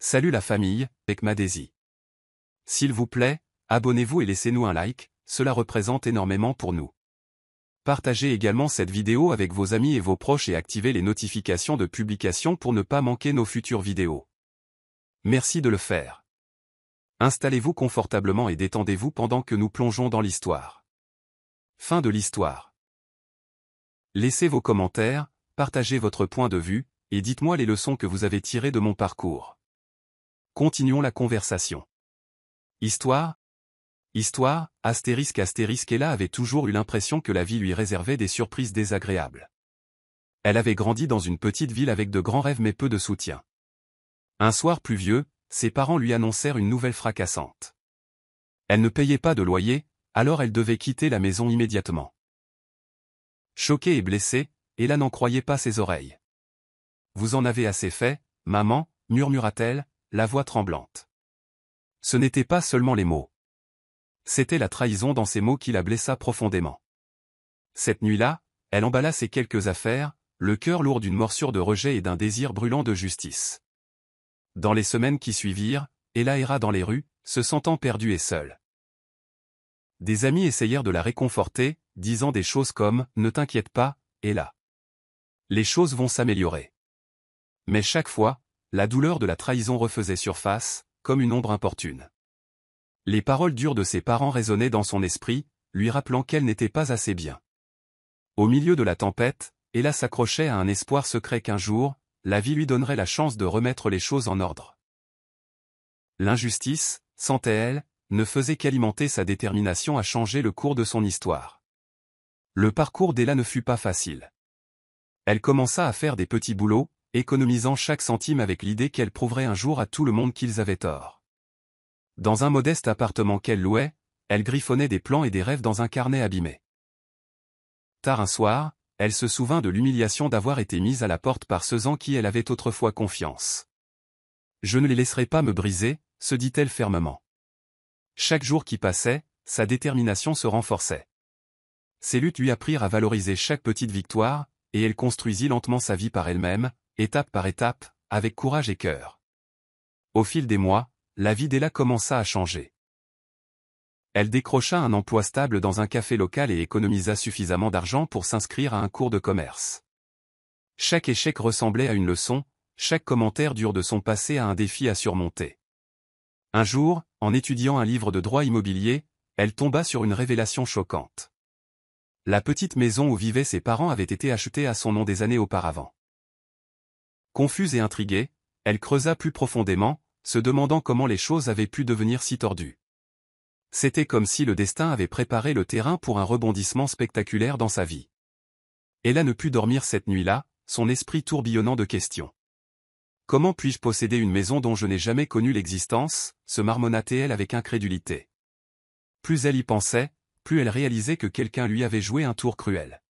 Salut la famille, avec Madesi. S'il vous plaît, abonnez-vous et laissez-nous un like, cela représente énormément pour nous. Partagez également cette vidéo avec vos amis et vos proches et activez les notifications de publication pour ne pas manquer nos futures vidéos. Merci de le faire. Installez-vous confortablement et détendez-vous pendant que nous plongeons dans l'histoire. Fin de l'histoire. Laissez vos commentaires, partagez votre point de vue, et dites-moi les leçons que vous avez tirées de mon parcours. Continuons la conversation. Histoire. Ella avait toujours eu l'impression que la vie lui réservait des surprises désagréables. Elle avait grandi dans une petite ville avec de grands rêves mais peu de soutien. Un soir pluvieux, ses parents lui annoncèrent une nouvelle fracassante. Elle ne payait pas de loyer, alors elle devait quitter la maison immédiatement. Choquée et blessée, Ella n'en croyait pas ses oreilles. « Vous en avez assez fait, maman » murmura-t-elle, la voix tremblante. Ce n'étaient pas seulement les mots. C'était la trahison dans ces mots qui la blessa profondément. Cette nuit-là, elle emballa ses quelques affaires, le cœur lourd d'une morsure de rejet et d'un désir brûlant de justice. Dans les semaines qui suivirent, Ella erra dans les rues, se sentant perdue et seule. Des amis essayèrent de la réconforter, disant des choses comme « Ne t'inquiète pas, Ella. Les choses vont s'améliorer. » Mais chaque fois, la douleur de la trahison refaisait surface, comme une ombre importune. Les paroles dures de ses parents résonnaient dans son esprit, lui rappelant qu'elle n'était pas assez bien. Au milieu de la tempête, Ella s'accrochait à un espoir secret qu'un jour, la vie lui donnerait la chance de remettre les choses en ordre. L'injustice, sentait-elle, ne faisait qu'alimenter sa détermination à changer le cours de son histoire. Le parcours d'Ella ne fut pas facile. Elle commença à faire des petits boulots, économisant chaque centime avec l'idée qu'elle prouverait un jour à tout le monde qu'ils avaient tort. Dans un modeste appartement qu'elle louait, elle griffonnait des plans et des rêves dans un carnet abîmé. Tard un soir, elle se souvint de l'humiliation d'avoir été mise à la porte par ceux en qui elle avait autrefois confiance. « Je ne les laisserai pas me briser », se dit-elle fermement. Chaque jour qui passait, sa détermination se renforçait. Ses luttes lui apprirent à valoriser chaque petite victoire, et elle construisit lentement sa vie par elle-même, étape par étape, avec courage et cœur. Au fil des mois, la vie d'Ella commença à changer. Elle décrocha un emploi stable dans un café local et économisa suffisamment d'argent pour s'inscrire à un cours de commerce. Chaque échec ressemblait à une leçon, chaque commentaire dur de son passé à un défi à surmonter. Un jour, en étudiant un livre de droit immobilier, elle tomba sur une révélation choquante. La petite maison où vivaient ses parents avait été achetée à son nom des années auparavant. Confuse et intriguée, elle creusa plus profondément, se demandant comment les choses avaient pu devenir si tordues. C'était comme si le destin avait préparé le terrain pour un rebondissement spectaculaire dans sa vie. Ella ne put dormir cette nuit-là, son esprit tourbillonnant de questions. Comment puis-je posséder une maison dont je n'ai jamais connu l'existence, se marmonna-t-elle avec incrédulité. Plus elle y pensait, plus elle réalisait que quelqu'un lui avait joué un tour cruel.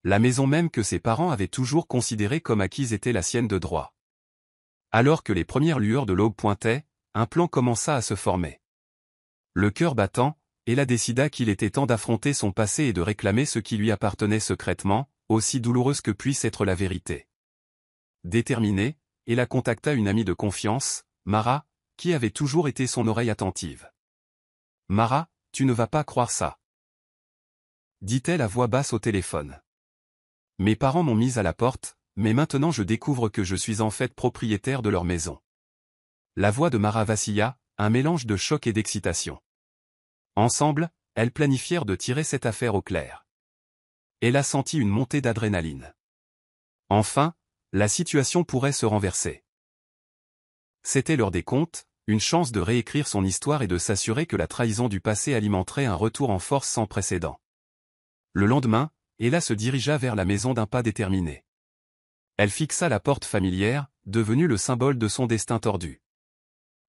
La maison même que ses parents avaient toujours considérée comme acquise était la sienne de droit. Alors que les premières lueurs de l'aube pointaient, un plan commença à se former. Le cœur battant, Ella décida qu'il était temps d'affronter son passé et de réclamer ce qui lui appartenait secrètement, aussi douloureuse que puisse être la vérité. Déterminée, Ella contacta une amie de confiance, Mara, qui avait toujours été son oreille attentive. « Mara, tu ne vas pas croire ça. » dit-elle à voix basse au téléphone. « Mes parents m'ont mise à la porte, mais maintenant je découvre que je suis en fait propriétaire de leur maison. » La voix de Mara vacilla, un mélange de choc et d'excitation. Ensemble, elles planifièrent de tirer cette affaire au clair. Ella sentit une montée d'adrénaline. Enfin, la situation pourrait se renverser. C'était l'heure des comptes, une chance de réécrire son histoire et de s'assurer que la trahison du passé alimenterait un retour en force sans précédent. Le lendemain, Ella se dirigea vers la maison d'un pas déterminé. Elle fixa la porte familière, devenue le symbole de son destin tordu.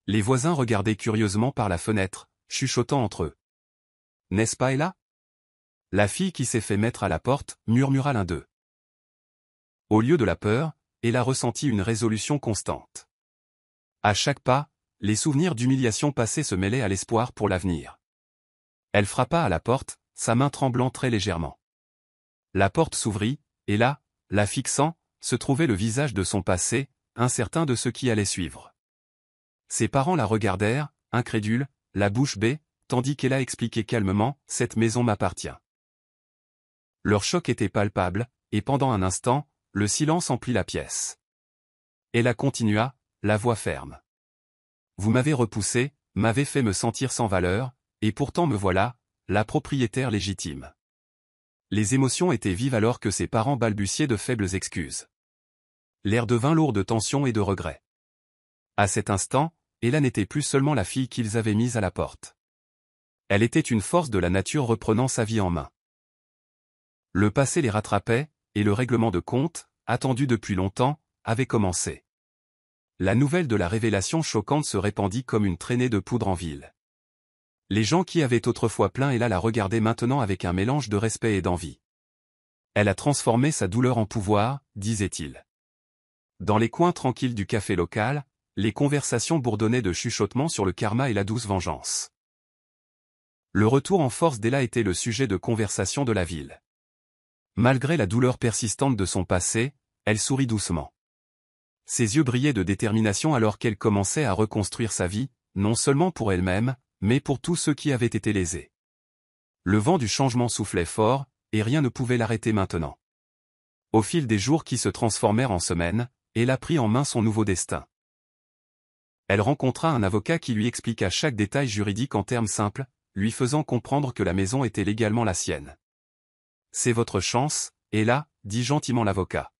Les voisins regardaient curieusement par la fenêtre, chuchotant entre eux. « N'est-ce pas Ella ? La fille qui s'est fait mettre à la porte, » murmura l'un d'eux. Au lieu de la peur, Ella ressentit une résolution constante. À chaque pas, les souvenirs d'humiliation passée se mêlaient à l'espoir pour l'avenir. Elle frappa à la porte, sa main tremblant très légèrement. La porte s'ouvrit, et là, la fixant, se trouvait le visage de son passé, incertain de ce qui allait suivre. Ses parents la regardèrent, incrédules, la bouche bée, tandis qu'Ella expliquait calmement « Cette maison m'appartient ». Leur choc était palpable, et pendant un instant, le silence emplit la pièce. Ella continua, la voix ferme. « Vous m'avez repoussé, m'avez fait me sentir sans valeur, et pourtant me voilà, la propriétaire légitime. » Les émotions étaient vives alors que ses parents balbutiaient de faibles excuses. L'air devint lourd de tension et de regret. À cet instant, Ella n'était plus seulement la fille qu'ils avaient mise à la porte. Elle était une force de la nature reprenant sa vie en main. Le passé les rattrapait, et le règlement de compte, attendu depuis longtemps, avait commencé. La nouvelle de la révélation choquante se répandit comme une traînée de poudre en ville. Les gens qui avaient autrefois plaint Ella la regardaient maintenant avec un mélange de respect et d'envie. Elle a transformé sa douleur en pouvoir, disait-il. Dans les coins tranquilles du café local, les conversations bourdonnaient de chuchotements sur le karma et la douce vengeance. Le retour en force d'Ella était le sujet de conversation de la ville. Malgré la douleur persistante de son passé, elle sourit doucement. Ses yeux brillaient de détermination alors qu'elle commençait à reconstruire sa vie, non seulement pour elle-même, mais pour tous ceux qui avaient été lésés. Le vent du changement soufflait fort, et rien ne pouvait l'arrêter maintenant. Au fil des jours qui se transformèrent en semaines, Ella prit en main son nouveau destin. Elle rencontra un avocat qui lui expliqua chaque détail juridique en termes simples, lui faisant comprendre que la maison était légalement la sienne. « C'est votre chance, Ella, dit gentiment l'avocat. »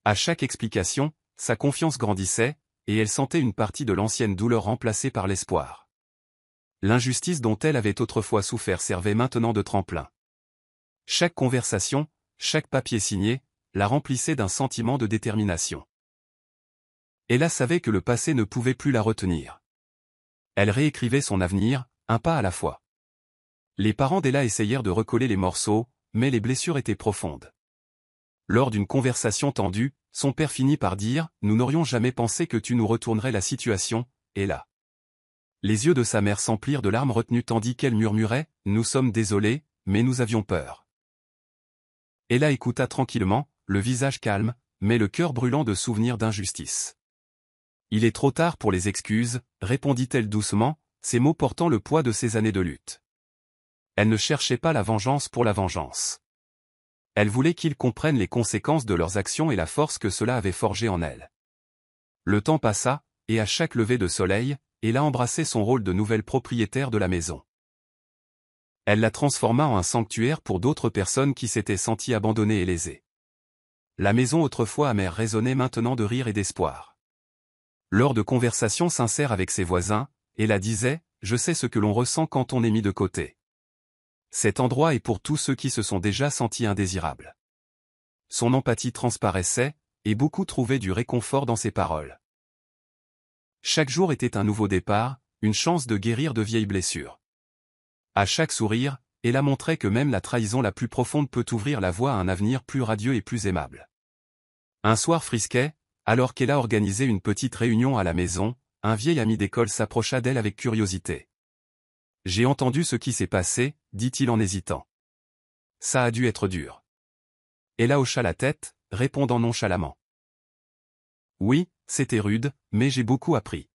À chaque explication, sa confiance grandissait, et elle sentait une partie de l'ancienne douleur remplacée par l'espoir. L'injustice dont elle avait autrefois souffert servait maintenant de tremplin. Chaque conversation, chaque papier signé, la remplissait d'un sentiment de détermination. Ella savait que le passé ne pouvait plus la retenir. Elle réécrivait son avenir, un pas à la fois. Les parents d'Ella essayèrent de recoller les morceaux, mais les blessures étaient profondes. Lors d'une conversation tendue, son père finit par dire « Nous n'aurions jamais pensé que tu nous retournerais la situation, Ella. » Les yeux de sa mère s'emplirent de larmes retenues tandis qu'elle murmurait « Nous sommes désolés, mais nous avions peur. » Ella écouta tranquillement, le visage calme, mais le cœur brûlant de souvenirs d'injustice. « Il est trop tard pour les excuses, » répondit-elle doucement, ses mots portant le poids de ses années de lutte. Elle ne cherchait pas la vengeance pour la vengeance. Elle voulait qu'ils comprennent les conséquences de leurs actions et la force que cela avait forgée en elle. Le temps passa, et à chaque lever de soleil, Ella embrassait son rôle de nouvelle propriétaire de la maison. Elle la transforma en un sanctuaire pour d'autres personnes qui s'étaient senties abandonnées et lésées. La maison autrefois amère résonnait maintenant de rire et d'espoir. Lors de conversations sincères avec ses voisins, Ella disait « Je sais ce que l'on ressent quand on est mis de côté. » Cet endroit est pour tous ceux qui se sont déjà sentis indésirables. Son empathie transparaissait, et beaucoup trouvaient du réconfort dans ses paroles. Chaque jour était un nouveau départ, une chance de guérir de vieilles blessures. À chaque sourire, Ella montrait que même la trahison la plus profonde peut ouvrir la voie à un avenir plus radieux et plus aimable. Un soir frisquet, alors qu'Ella organisait une petite réunion à la maison, un vieil ami d'école s'approcha d'elle avec curiosité. « J'ai entendu ce qui s'est passé, » dit-il en hésitant. « Ça a dû être dur. » Ella hocha la tête, répondant nonchalamment. « Oui, c'était rude, mais j'ai beaucoup appris. »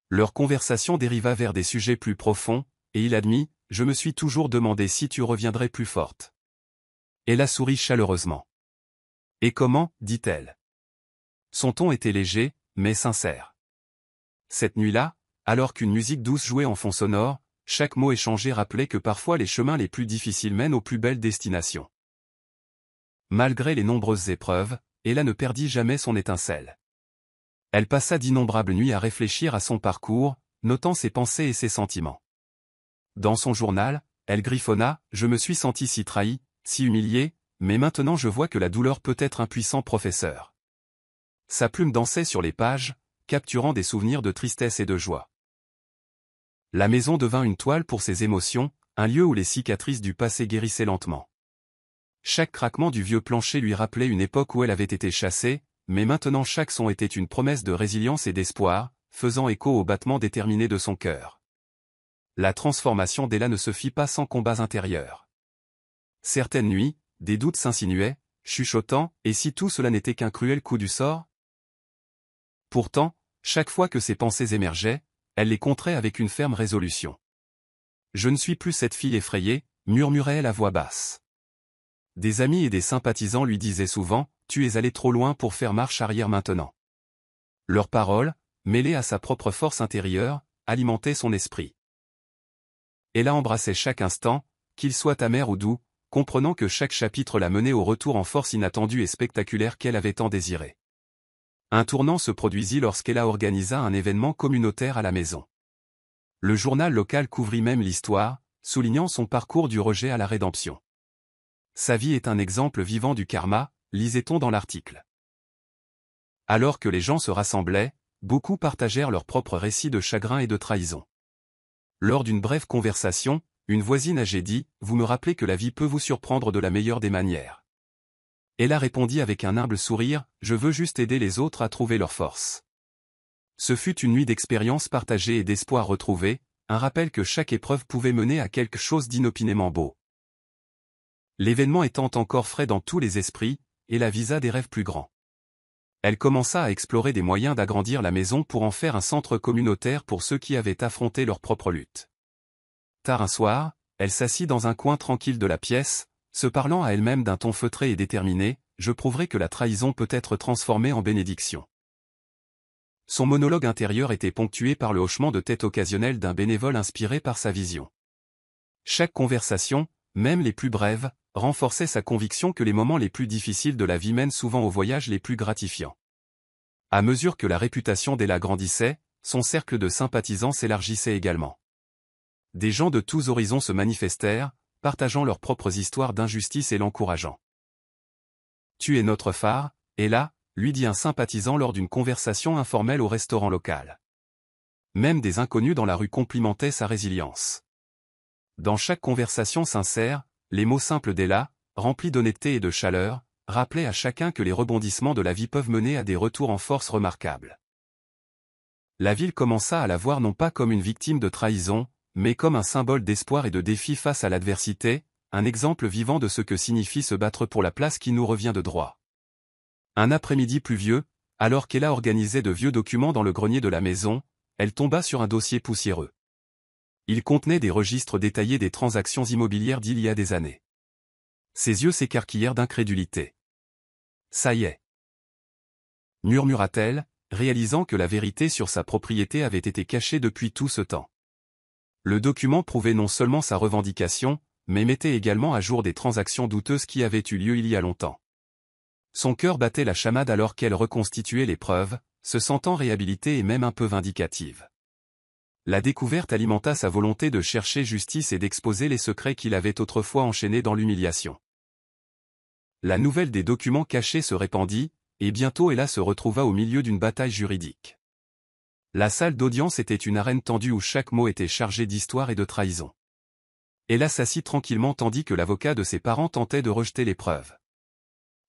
Leur conversation dériva vers des sujets plus profonds, et il admit « Je me suis toujours demandé si tu reviendrais plus forte. » Ella sourit chaleureusement. « Et comment ?» dit-elle. Son ton était léger, mais sincère. Cette nuit-là, alors qu'une musique douce jouait en fond sonore, chaque mot échangé rappelait que parfois les chemins les plus difficiles mènent aux plus belles destinations. Malgré les nombreuses épreuves, Ella ne perdit jamais son étincelle. Elle passa d'innombrables nuits à réfléchir à son parcours, notant ses pensées et ses sentiments. Dans son journal, elle griffonna « Je me suis sentie si trahie, si humiliée, mais maintenant je vois que la douleur peut être un puissant professeur. » Sa plume dansait sur les pages, capturant des souvenirs de tristesse et de joie. La maison devint une toile pour ses émotions, un lieu où les cicatrices du passé guérissaient lentement. Chaque craquement du vieux plancher lui rappelait une époque où elle avait été chassée, mais maintenant chaque son était une promesse de résilience et d'espoir, faisant écho au battement déterminé de son cœur. La transformation d'Ella ne se fit pas sans combats intérieurs. Certaines nuits, des doutes s'insinuaient, chuchotant « Et si tout cela n'était qu'un cruel coup du sort ?» Pourtant, chaque fois que ses pensées émergeaient, elle les contrait avec une ferme résolution. « Je ne suis plus cette fille effrayée », murmurait-elle à voix basse. Des amis et des sympathisants lui disaient souvent « Tu es allé trop loin pour faire marche arrière maintenant ». Leurs paroles, mêlées à sa propre force intérieure, alimentaient son esprit. Elle la embrassait chaque instant, qu'il soit amer ou doux, comprenant que chaque chapitre la menait au retour en force inattendue et spectaculaire qu'elle avait tant désiré. Un tournant se produisit lorsqu'Ella organisa un événement communautaire à la maison. Le journal local couvrit même l'histoire, soulignant son parcours du rejet à la rédemption. Sa vie est un exemple vivant du karma, lisait-on dans l'article. Alors que les gens se rassemblaient, beaucoup partagèrent leurs propres récits de chagrin et de trahison. Lors d'une brève conversation, une voisine âgée dit « Vous me rappelez que la vie peut vous surprendre de la meilleure des manières. » Ella répondit avec un humble sourire « Je veux juste aider les autres à trouver leur force. » Ce fut une nuit d'expériences partagées et d'espoir retrouvé, un rappel que chaque épreuve pouvait mener à quelque chose d'inopinément beau. L'événement étant encore frais dans tous les esprits, Ella visa des rêves plus grands. Elle commença à explorer des moyens d'agrandir la maison pour en faire un centre communautaire pour ceux qui avaient affronté leur propre lutte. Tard un soir, elle s'assit dans un coin tranquille de la pièce, se parlant à elle-même d'un ton feutré et déterminé, « Je prouverai que la trahison peut être transformée en bénédiction. » Son monologue intérieur était ponctué par le hochement de tête occasionnel d'un bénévole inspiré par sa vision. Chaque conversation, même les plus brèves, renforçait sa conviction que les moments les plus difficiles de la vie mènent souvent aux voyages les plus gratifiants. À mesure que la réputation d'Ella grandissait, son cercle de sympathisants s'élargissait également. Des gens de tous horizons se manifestèrent, partageant leurs propres histoires d'injustice et l'encourageant. « Tu es notre phare, Ella », lui dit un sympathisant lors d'une conversation informelle au restaurant local. Même des inconnus dans la rue complimentaient sa résilience. Dans chaque conversation sincère, les mots simples d'Ella, remplis d'honnêteté et de chaleur, rappelaient à chacun que les rebondissements de la vie peuvent mener à des retours en force remarquables. La ville commença à la voir non pas comme une victime de trahison, mais comme un symbole d'espoir et de défi face à l'adversité, un exemple vivant de ce que signifie se battre pour la place qui nous revient de droit. Un après-midi pluvieux, alors qu'Ella organisait de vieux documents dans le grenier de la maison, elle tomba sur un dossier poussiéreux. Il contenait des registres détaillés des transactions immobilières d'il y a des années. Ses yeux s'écarquillèrent d'incrédulité. « Ça y est !» murmura-t-elle, réalisant que la vérité sur sa propriété avait été cachée depuis tout ce temps. Le document prouvait non seulement sa revendication, mais mettait également à jour des transactions douteuses qui avaient eu lieu il y a longtemps. Son cœur battait la chamade alors qu'elle reconstituait les preuves, se sentant réhabilitée et même un peu vindicative. La découverte alimenta sa volonté de chercher justice et d'exposer les secrets qu'il avait autrefois enchaînés dans l'humiliation. La nouvelle des documents cachés se répandit, et bientôt Ella se retrouva au milieu d'une bataille juridique. La salle d'audience était une arène tendue où chaque mot était chargé d'histoire et de trahison. Ella s'assit tranquillement tandis que l'avocat de ses parents tentait de rejeter les preuves.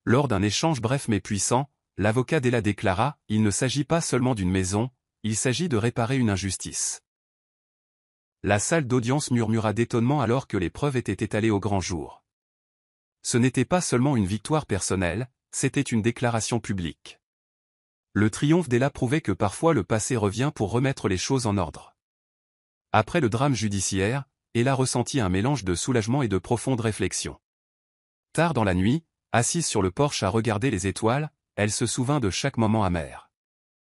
Lors d'un échange bref mais puissant, l'avocat d'Ella déclara « Il ne s'agit pas seulement d'une maison, il s'agit de réparer une injustice. » La salle d'audience murmura d'étonnement alors que les preuves étaient étalées au grand jour. Ce n'était pas seulement une victoire personnelle, c'était une déclaration publique. Le triomphe d'Ella prouvait que parfois le passé revient pour remettre les choses en ordre. Après le drame judiciaire, Ella ressentit un mélange de soulagement et de profonde réflexion. Tard dans la nuit, assise sur le porche à regarder les étoiles, elle se souvint de chaque moment amer.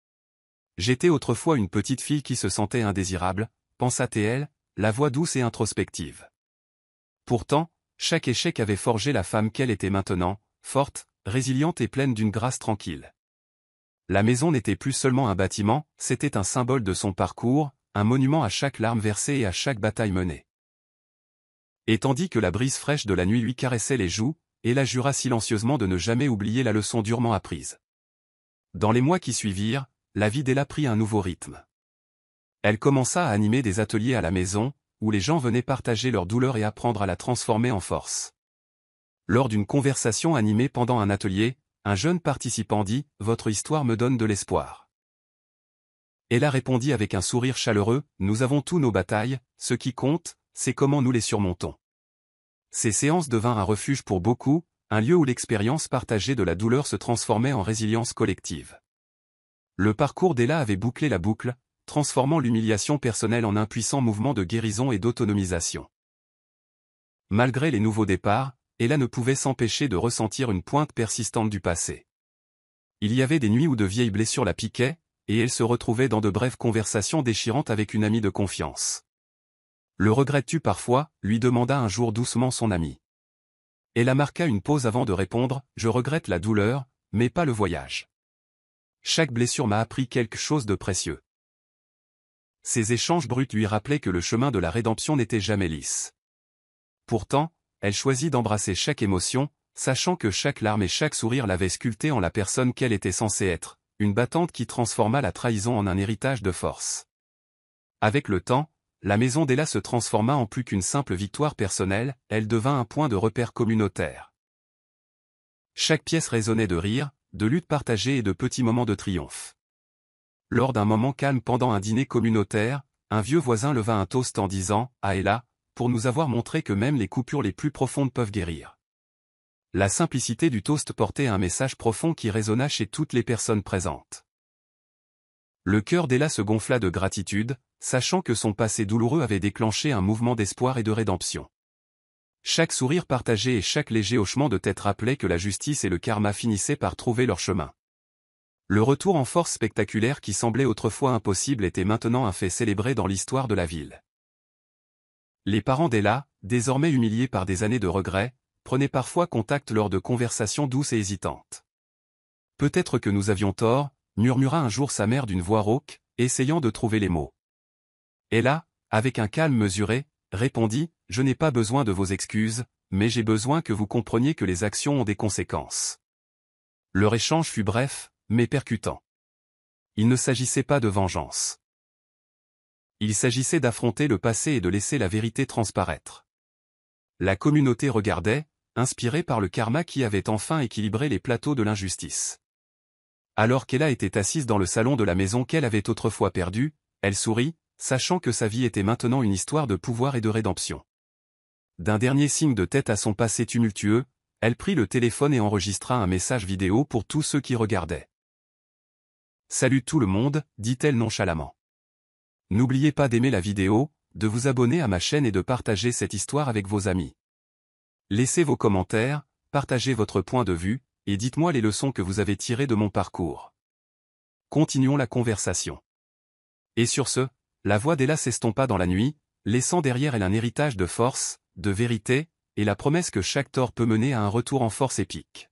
« J'étais autrefois une petite fille qui se sentait indésirable », pensa-t-elle, la voix douce et introspective. Pourtant, chaque échec avait forgé la femme qu'elle était maintenant, forte, résiliente et pleine d'une grâce tranquille. La maison n'était plus seulement un bâtiment, c'était un symbole de son parcours, un monument à chaque larme versée et à chaque bataille menée. Et tandis que la brise fraîche de la nuit lui caressait les joues, Ella jura silencieusement de ne jamais oublier la leçon durement apprise. Dans les mois qui suivirent, la vie d'Ella prit un nouveau rythme. Elle commença à animer des ateliers à la maison, où les gens venaient partager leur douleur et apprendre à la transformer en force. Lors d'une conversation animée pendant un atelier, un jeune participant dit « Votre histoire me donne de l'espoir. » Ella répondit avec un sourire chaleureux « Nous avons tous nos batailles, ce qui compte, c'est comment nous les surmontons. » Ces séances devinrent un refuge pour beaucoup, un lieu où l'expérience partagée de la douleur se transformait en résilience collective. Le parcours d'Ella avait bouclé la boucle, transformant l'humiliation personnelle en un puissant mouvement de guérison et d'autonomisation. Malgré les nouveaux départs, Ella ne pouvait s'empêcher de ressentir une pointe persistante du passé. Il y avait des nuits où de vieilles blessures la piquaient, et elle se retrouvait dans de brèves conversations déchirantes avec une amie de confiance. « Le regrettes-tu parfois ?» lui demanda un jour doucement son amie. Ella marqua une pause avant de répondre « Je regrette la douleur, mais pas le voyage. Chaque blessure m'a appris quelque chose de précieux. » Ces échanges bruts lui rappelaient que le chemin de la rédemption n'était jamais lisse. Pourtant, elle choisit d'embrasser chaque émotion, sachant que chaque larme et chaque sourire l'avaient sculptée en la personne qu'elle était censée être, une battante qui transforma la trahison en un héritage de force. Avec le temps, la maison d'Ella se transforma en plus qu'une simple victoire personnelle, elle devint un point de repère communautaire. Chaque pièce résonnait de rires, de luttes partagées et de petits moments de triomphe. Lors d'un moment calme pendant un dîner communautaire, un vieux voisin leva un toast en disant « À Ella, pour nous avoir montré que même les coupures les plus profondes peuvent guérir. » La simplicité du toast portait un message profond qui résonna chez toutes les personnes présentes. Le cœur d'Ella se gonfla de gratitude, sachant que son passé douloureux avait déclenché un mouvement d'espoir et de rédemption. Chaque sourire partagé et chaque léger hochement de tête rappelait que la justice et le karma finissaient par trouver leur chemin. Le retour en force spectaculaire qui semblait autrefois impossible était maintenant un fait célébré dans l'histoire de la ville. Les parents d'Ella, désormais humiliés par des années de regrets, prenaient parfois contact lors de conversations douces et hésitantes. « Peut-être que nous avions tort », murmura un jour sa mère d'une voix rauque, essayant de trouver les mots. Ella, avec un calme mesuré, répondit « Je n'ai pas besoin de vos excuses, mais j'ai besoin que vous compreniez que les actions ont des conséquences. » Leur échange fut bref, mais percutant. Il ne s'agissait pas de vengeance. Il s'agissait d'affronter le passé et de laisser la vérité transparaître. La communauté regardait, inspirée par le karma qui avait enfin équilibré les plateaux de l'injustice. Alors qu'Ella était assise dans le salon de la maison qu'elle avait autrefois perdue, elle sourit, sachant que sa vie était maintenant une histoire de pouvoir et de rédemption. D'un dernier signe de tête à son passé tumultueux, elle prit le téléphone et enregistra un message vidéo pour tous ceux qui regardaient. « Salut tout le monde », dit-elle nonchalamment. « N'oubliez pas d'aimer la vidéo, de vous abonner à ma chaîne et de partager cette histoire avec vos amis. Laissez vos commentaires, partagez votre point de vue, et dites-moi les leçons que vous avez tirées de mon parcours. Continuons la conversation. » Et sur ce, la voix d'Ella s'estompa dans la nuit, laissant derrière elle un héritage de force, de vérité, et la promesse que chaque tort peut mener à un retour en force épique.